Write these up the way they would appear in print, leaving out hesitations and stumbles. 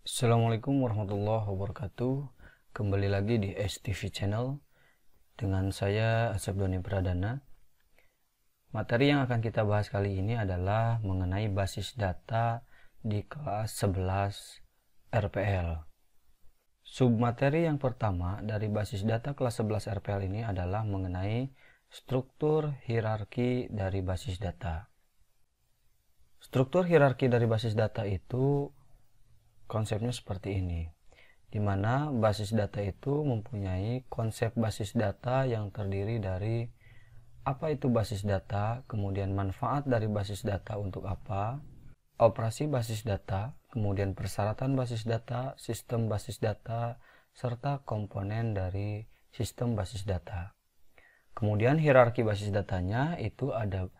Assalamualaikum warahmatullahi wabarakatuh. Kembali lagi di STV Channel dengan saya Asep Doni Pradana. Materi yang akan kita bahas kali ini adalah mengenai basis data di kelas 11 RPL. Submateri yang pertama dari basis data kelas 11 RPL ini adalah mengenai struktur hierarki dari basis data. Struktur hierarki dari basis data itu konsepnya seperti ini, di mana basis data itu mempunyai konsep basis data yang terdiri dari apa itu basis data, kemudian manfaat dari basis data untuk apa, operasi basis data, kemudian persyaratan basis data, sistem basis data, serta komponen dari sistem basis data. Kemudian hierarki basis datanya itu ada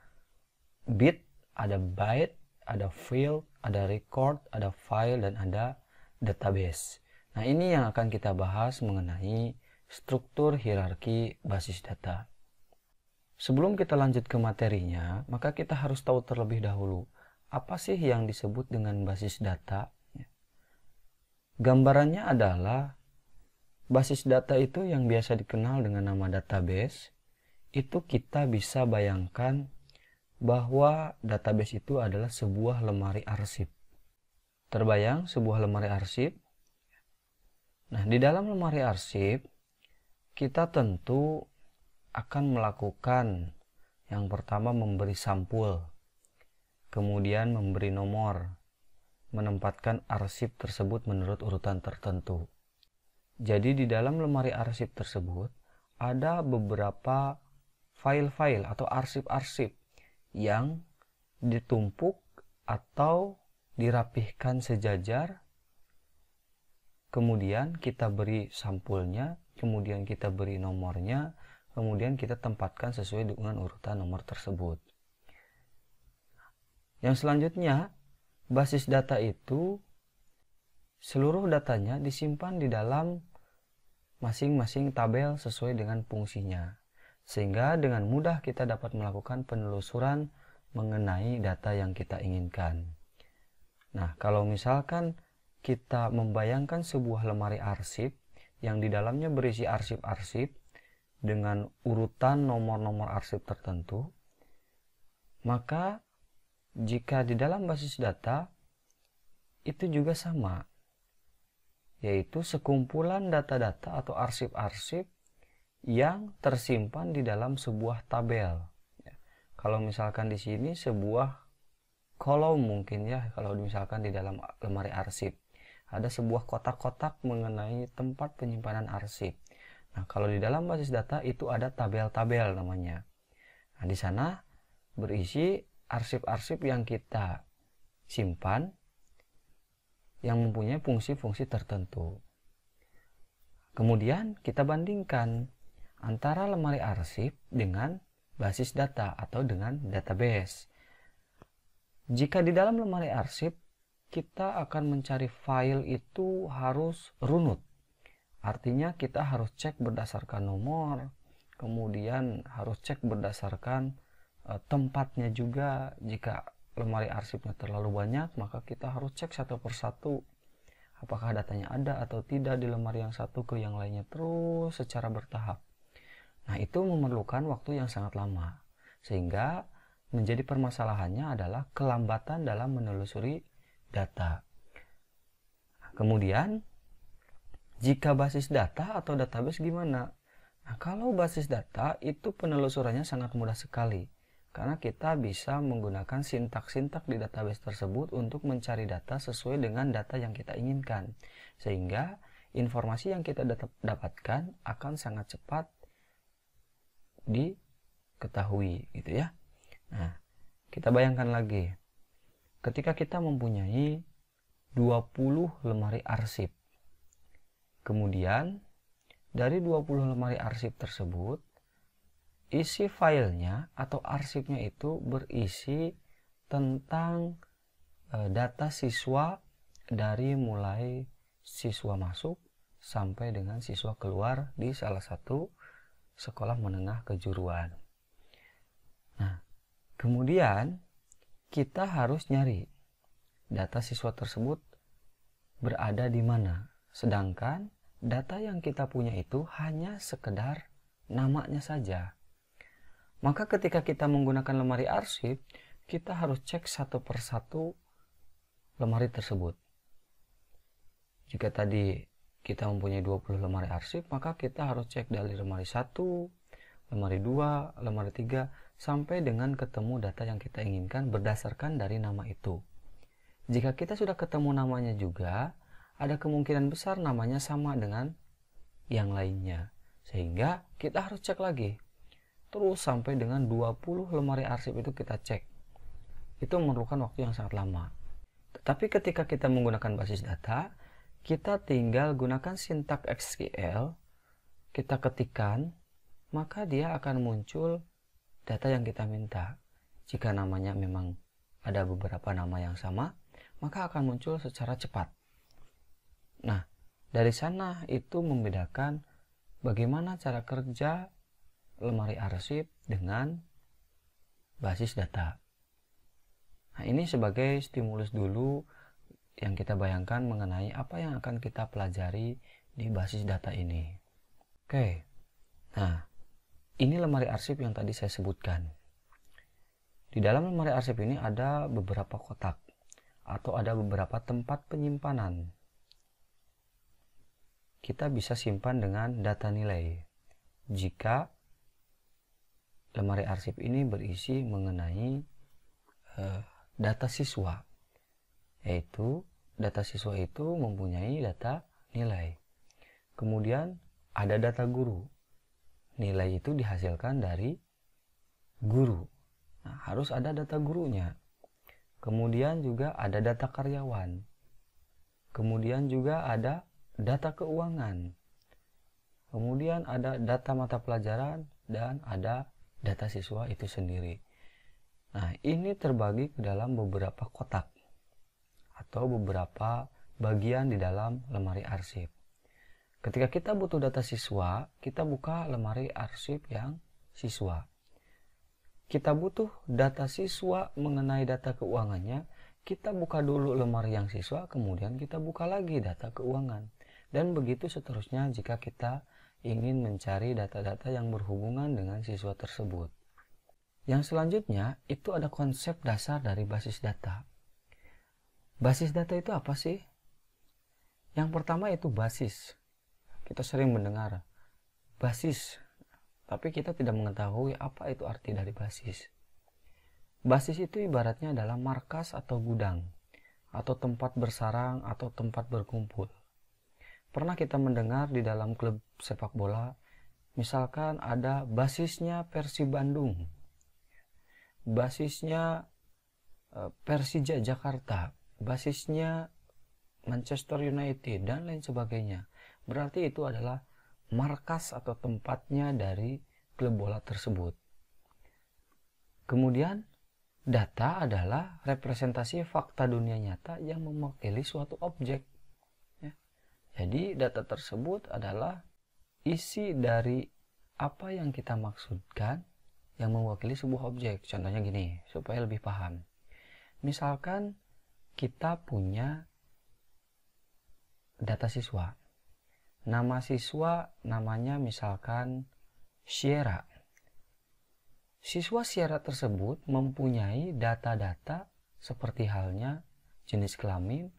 bit, ada byte, ada field, ada record, ada file, dan ada database. Nah, ini yang akan kita bahas mengenai struktur hierarki basis data. Sebelum kita lanjut ke materinya, maka kita harus tahu terlebih dahulu apa sih yang disebut dengan basis data. Gambarannya adalah basis data itu yang biasa dikenal dengan nama database. Itu kita bisa bayangkan bahwa database itu adalah sebuah lemari arsip. Terbayang sebuah lemari arsip? Nah, di dalam lemari arsip, kita tentu akan melakukan yang pertama memberi sampul, kemudian memberi nomor, menempatkan arsip tersebut menurut urutan tertentu. Jadi di dalam lemari arsip tersebut ada beberapa file-file atau arsip-arsip yang ditumpuk atau dirapihkan sejajar, kemudian kita beri sampulnya, kemudian kita beri nomornya, kemudian kita tempatkan sesuai dengan urutan nomor tersebut. Yang selanjutnya, basis data itu seluruh datanya disimpan di dalam masing-masing tabel sesuai dengan fungsinya, sehingga dengan mudah kita dapat melakukan penelusuran mengenai data yang kita inginkan. Nah, kalau misalkan kita membayangkan sebuah lemari arsip yang di dalamnya berisi arsip-arsip dengan urutan nomor-nomor arsip tertentu, maka jika di dalam basis data itu juga sama, yaitu sekumpulan data-data atau arsip-arsip yang tersimpan di dalam sebuah tabel. Kalau misalkan di sini sebuah kolom mungkin ya, kalau misalkan di dalam lemari arsip ada sebuah kotak-kotak mengenai tempat penyimpanan arsip. Nah, kalau di dalam basis data itu ada tabel-tabel namanya. Nah, di sana berisi arsip-arsip yang kita simpan yang mempunyai fungsi-fungsi tertentu. Kemudian kita bandingkan antara lemari arsip dengan basis data atau dengan database. Jika di dalam lemari arsip kita akan mencari file itu harus runut. Artinya kita harus cek berdasarkan nomor, kemudian harus cek berdasarkan tempatnya juga. Jika lemari arsipnya terlalu banyak, maka kita harus cek satu persatu apakah datanya ada atau tidak di lemari yang satu ke yang lainnya, terus secara bertahap. Nah, itu memerlukan waktu yang sangat lama, sehingga menjadi permasalahannya adalah kelambatan dalam menelusuri data. Kemudian, jika basis data atau database gimana? Nah, kalau basis data itu penelusurannya sangat mudah sekali, karena kita bisa menggunakan sintak-sintak di database tersebut untuk mencari data sesuai dengan data yang kita inginkan, sehingga informasi yang kita dapatkan akan sangat cepat diketahui, gitu ya. Nah, kita bayangkan lagi, ketika kita mempunyai 20 lemari arsip, kemudian dari 20 lemari arsip tersebut, isi filenya atau arsipnya itu berisi tentang data siswa dari mulai siswa masuk sampai dengan siswa keluar di salah satu sekolah menengah kejuruan. Nah, kemudian kita harus nyari data siswa tersebut berada di mana. Sedangkan data yang kita punya itu hanya sekedar namanya saja. Maka ketika kita menggunakan lemari arsip, kita harus cek satu persatu lemari tersebut. Jika tadi kita mempunyai 20 lemari arsip, maka kita harus cek dari lemari 1, lemari 2, lemari 3, sampai dengan ketemu data yang kita inginkan berdasarkan dari nama itu. Jika kita sudah ketemu namanya juga, ada kemungkinan besar namanya sama dengan yang lainnya. Sehingga kita harus cek lagi. Terus sampai dengan 20 lemari arsip itu kita cek. Itu memerlukan waktu yang sangat lama. Tetapi ketika kita menggunakan basis data, kita tinggal gunakan sintak SQL, kita ketikkan, maka dia akan muncul data yang kita minta. Jika namanya memang ada beberapa nama yang sama, maka akan muncul secara cepat. Nah, dari sana itu membedakan bagaimana cara kerja lemari arsip dengan basis data. Nah, ini sebagai stimulus dulu yang kita bayangkan mengenai apa yang akan kita pelajari di basis data ini. Oke, nah ini lemari arsip yang tadi saya sebutkan. Di dalam lemari arsip ini ada beberapa kotak atau ada beberapa tempat penyimpanan. Kita bisa simpan dengan data nilai jika lemari arsip ini berisi mengenai data siswa, yaitu data siswa itu mempunyai data nilai. Kemudian ada data guru, nilai itu dihasilkan dari guru. Nah, harus ada data gurunya. Kemudian juga ada data karyawan, kemudian juga ada data keuangan, kemudian ada data mata pelajaran, dan ada data siswa itu sendiri. Nah, ini terbagi ke dalam beberapa kotak atau beberapa bagian di dalam lemari arsip. Ketika kita butuh data siswa, kita buka lemari arsip yang siswa. Kita butuh data siswa mengenai data keuangannya, kita buka dulu lemari yang siswa, kemudian kita buka lagi data keuangan. Dan begitu seterusnya jika kita ingin mencari data-data yang berhubungan dengan siswa tersebut. Yang selanjutnya itu ada konsep dasar dari basis data. Basis data itu apa sih? Yang pertama itu basis. Kita sering mendengar basis, tapi kita tidak mengetahui apa itu arti dari basis. Basis itu ibaratnya adalah markas atau gudang, atau tempat bersarang atau tempat berkumpul. Pernah kita mendengar di dalam klub sepak bola, misalkan ada basisnya Persib Bandung, basisnya Persija Jakarta, basisnya Manchester United, dan lain sebagainya. Berarti itu adalah markas atau tempatnya dari klub bola tersebut. Kemudian data adalah representasi fakta dunia nyata yang mewakili suatu objek. Jadi data tersebut adalah isi dari apa yang kita maksudkan yang mewakili sebuah objek. Contohnya gini, supaya lebih paham. Misalkan kita punya data siswa. Nama siswa namanya misalkan Sierra. Siswa Sierra tersebut mempunyai data-data seperti halnya jenis kelamin,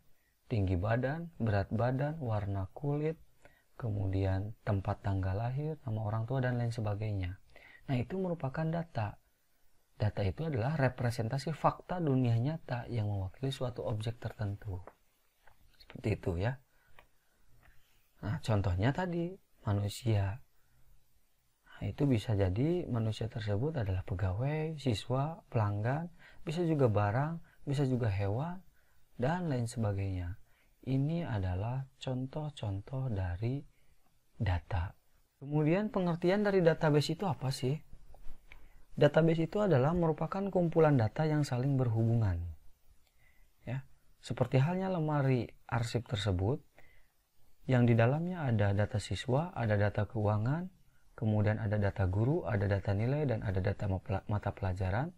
tinggi badan, berat badan, warna kulit, kemudian tempat tanggal lahir, nama orang tua, dan lain sebagainya. Nah, itu merupakan data. Data itu adalah representasi fakta dunia nyata yang mewakili suatu objek tertentu. Seperti itu ya. Nah, contohnya tadi manusia. Nah, itu bisa jadi manusia tersebut adalah pegawai, siswa, pelanggan, bisa juga barang, bisa juga hewan, dan lain sebagainya. Ini adalah contoh-contoh dari data. Kemudian pengertian dari database itu apa sih? Database itu adalah merupakan kumpulan data yang saling berhubungan. Ya, seperti halnya lemari arsip tersebut, yang di dalamnya ada data siswa, ada data keuangan, kemudian ada data guru, ada data nilai, dan ada data mata pelajaran.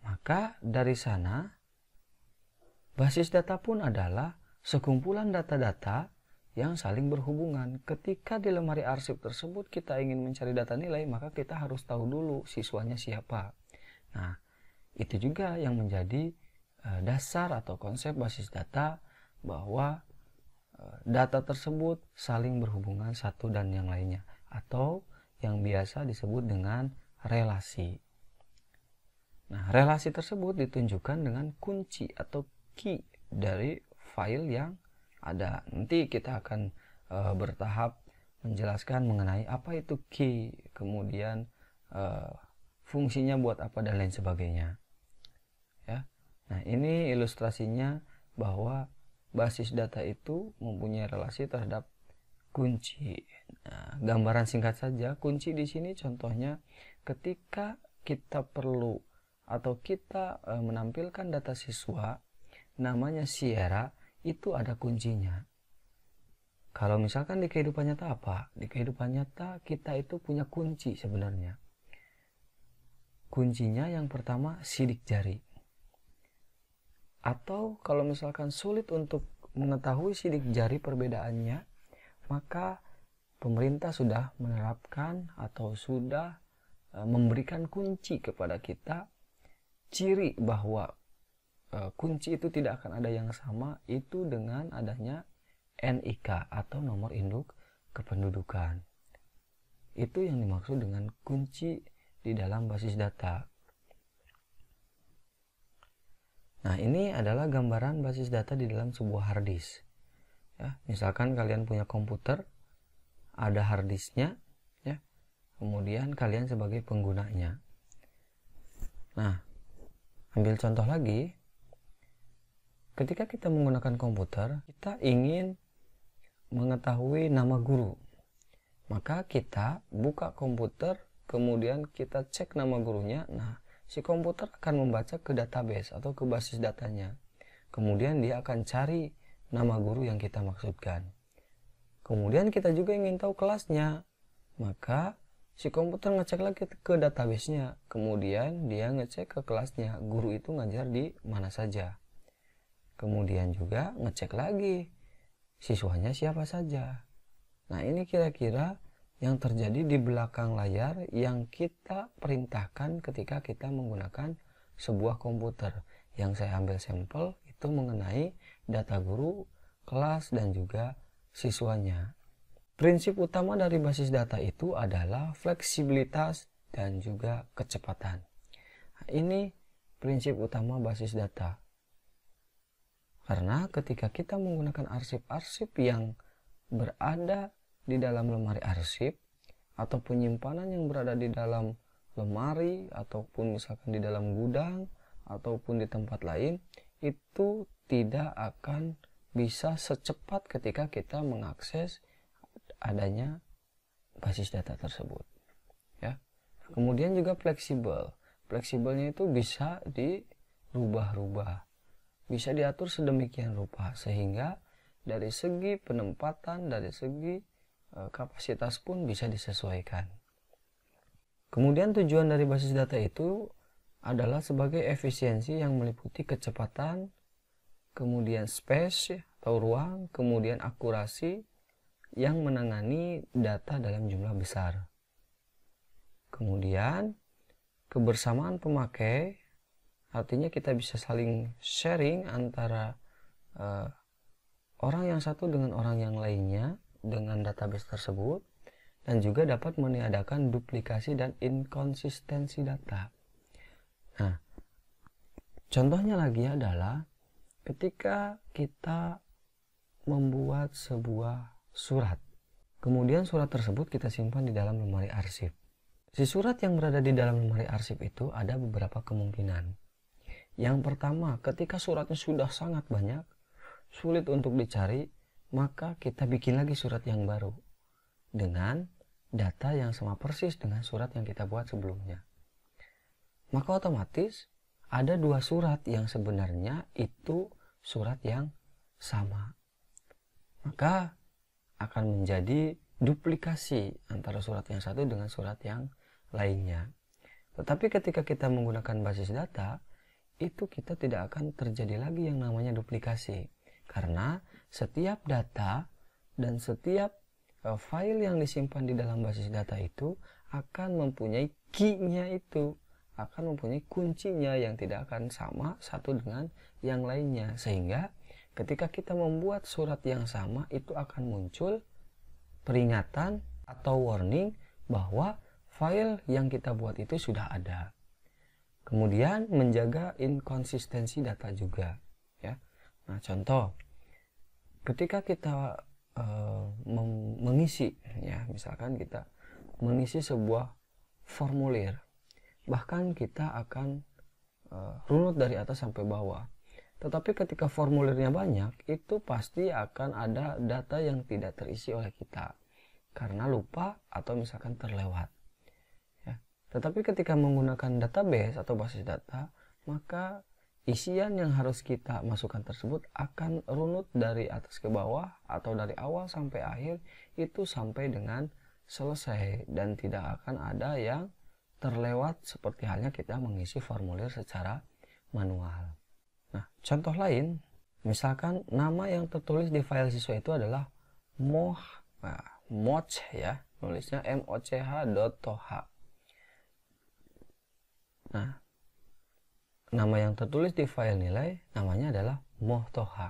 Maka dari sana, basis data pun adalah sekumpulan data-data yang saling berhubungan. Ketika di lemari arsip tersebut kita ingin mencari data nilai, maka kita harus tahu dulu siswanya siapa. Nah, itu juga yang menjadi dasar atau konsep basis data, bahwa data tersebut saling berhubungan satu dan yang lainnya, atau yang biasa disebut dengan relasi. Nah, relasi tersebut ditunjukkan dengan kunci atau key dari file yang ada. Nanti kita akan bertahap menjelaskan mengenai apa itu key, kemudian fungsinya buat apa dan lain sebagainya. Ya. Nah, ini ilustrasinya bahwa basis data itu mempunyai relasi terhadap kunci. Nah, gambaran singkat saja, kunci di sini contohnya ketika kita perlu atau kita menampilkan data siswa namanya Sierra, itu ada kuncinya. Kalau misalkan di kehidupan nyata apa? Di kehidupan nyata kita itu punya kunci sebenarnya. Kuncinya yang pertama sidik jari. Atau kalau misalkan sulit untuk mengetahui sidik jari perbedaannya, maka pemerintah sudah menerapkan atau sudah memberikan kunci kepada kita, ciri bahwa kunci itu tidak akan ada yang sama itu dengan adanya NIK atau nomor induk kependudukan. Itu yang dimaksud dengan kunci di dalam basis data. Nah, ini adalah gambaran basis data di dalam sebuah hard disk. Ya, misalkan kalian punya komputer, ada hard disknya, ya, kemudian kalian sebagai penggunanya. Nah, ambil contoh lagi. Ketika kita menggunakan komputer, kita ingin mengetahui nama guru. Maka kita buka komputer, kemudian kita cek nama gurunya. Nah, si komputer akan membaca ke database atau ke basis datanya. Kemudian dia akan cari nama guru yang kita maksudkan. Kemudian kita juga ingin tahu kelasnya. Maka si komputer ngecek lagi ke database-nya. Kemudian dia ngecek ke kelasnya. Guru itu ngajar di mana saja. Kemudian juga ngecek lagi siswanya siapa saja. Nah, ini kira-kira yang terjadi di belakang layar yang kita perintahkan ketika kita menggunakan sebuah komputer. Yang saya ambil sampel itu mengenai data guru, kelas, dan juga siswanya. Prinsip utama dari basis data itu adalah fleksibilitas dan juga kecepatan. Nah, ini prinsip utama basis data. Karena ketika kita menggunakan arsip-arsip yang berada di dalam lemari arsip, atau penyimpanan yang berada di dalam lemari, ataupun misalkan di dalam gudang, ataupun di tempat lain, itu tidak akan bisa secepat ketika kita mengakses adanya basis data tersebut. Ya. Kemudian juga fleksibel. Fleksibelnya itu bisa dirubah-rubah. Bisa diatur sedemikian rupa sehingga dari segi penempatan, dari segi kapasitas pun bisa disesuaikan. Kemudian tujuan dari basis data itu adalah sebagai efisiensi yang meliputi kecepatan, kemudian space atau ruang, kemudian akurasi yang menangani data dalam jumlah besar. Kemudian kebersamaan pemakai, artinya kita bisa saling sharing antara orang yang satu dengan orang yang lainnya dengan database tersebut, dan juga dapat meniadakan duplikasi dan inkonsistensi data. Nah, contohnya lagi adalah ketika kita membuat sebuah surat, kemudian surat tersebut kita simpan di dalam lemari arsip. Si surat yang berada di dalam lemari arsip itu ada beberapa kemungkinan. Yang pertama, ketika suratnya sudah sangat banyak, sulit untuk dicari, maka kita bikin lagi surat yang baru dengan data yang sama persis dengan surat yang kita buat sebelumnya. Maka otomatis ada dua surat yang sebenarnya itu surat yang sama. Maka akan menjadi duplikasi antara surat yang satu dengan surat yang lainnya. Tetapi ketika kita menggunakan basis data, itu kita tidak akan terjadi lagi yang namanya duplikasi. Karena setiap data dan setiap file yang disimpan di dalam basis data itu akan mempunyai key-nya itu, akan mempunyai kuncinya yang tidak akan sama satu dengan yang lainnya, sehingga ketika kita membuat surat yang sama itu akan muncul peringatan atau warning bahwa file yang kita buat itu sudah ada. Kemudian menjaga inkonsistensi data juga, ya. Nah, contoh ketika kita mengisi, ya, misalkan kita mengisi sebuah formulir, bahkan kita akan runut dari atas sampai bawah, tetapi ketika formulirnya banyak, itu pasti akan ada data yang tidak terisi oleh kita karena lupa atau misalkan terlewat, ya. Tetapi ketika menggunakan database atau basis data, maka isian yang harus kita masukkan tersebut akan runut dari atas ke bawah atau dari awal sampai akhir itu sampai dengan selesai, dan tidak akan ada yang terlewat seperti halnya kita mengisi formulir secara manual. Nah, contoh lain, misalkan nama yang tertulis di file siswa itu adalah moch, ya, nulisnya moch.toha. Nah, nama yang tertulis di file nilai namanya adalah moh.toha.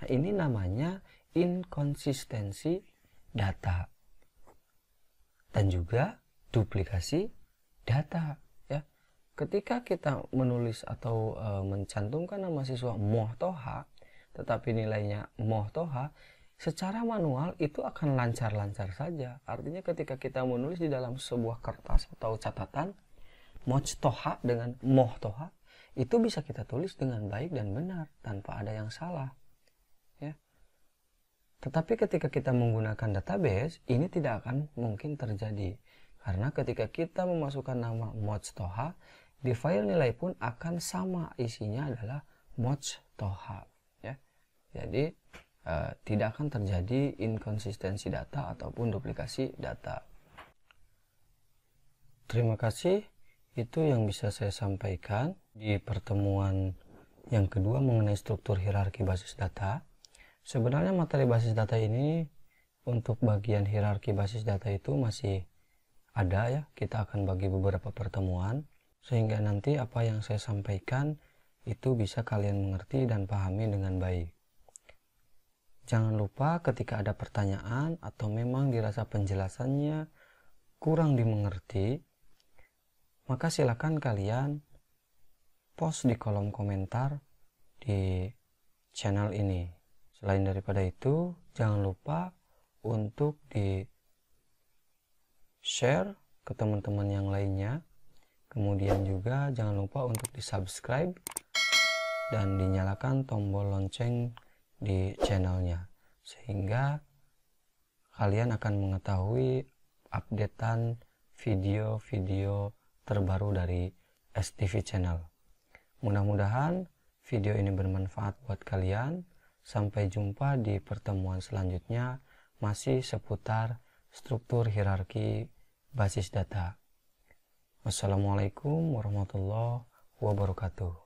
Nah, ini namanya inkonsistensi data dan juga duplikasi data, ya. Ketika kita menulis atau mencantumkan nama siswa moh.toha tetapi nilainya moh.toha, secara manual itu akan lancar-lancar saja. Artinya ketika kita menulis di dalam sebuah kertas atau catatan moch.toha dengan moh.toha, itu bisa kita tulis dengan baik dan benar tanpa ada yang salah, ya. Tetapi ketika kita menggunakan database, ini tidak akan mungkin terjadi, karena ketika kita memasukkan nama moch.toha, di file nilai pun akan sama, isinya adalah moch.toha, ya. Jadi tidak akan terjadi inkonsistensi data ataupun duplikasi data. Terima kasih. Itu yang bisa saya sampaikan di pertemuan yang kedua mengenai struktur hierarki basis data. Sebenarnya materi basis data ini untuk bagian hierarki basis data itu masih ada, ya. Kita akan bagi beberapa pertemuan sehingga nanti apa yang saya sampaikan itu bisa kalian mengerti dan pahami dengan baik. Jangan lupa ketika ada pertanyaan atau memang dirasa penjelasannya kurang dimengerti, maka silakan kalian post di kolom komentar di channel ini. Selain daripada itu, jangan lupa untuk di share ke teman-teman yang lainnya. Kemudian juga jangan lupa untuk di subscribe dan dinyalakan tombol lonceng di channelnya, sehingga kalian akan mengetahui updatean video-video terbaru dari STV Channel. Mudah-mudahan video ini bermanfaat buat kalian. Sampai jumpa di pertemuan selanjutnya, masih seputar struktur hierarki basis data. Wassalamualaikum warahmatullahi wabarakatuh.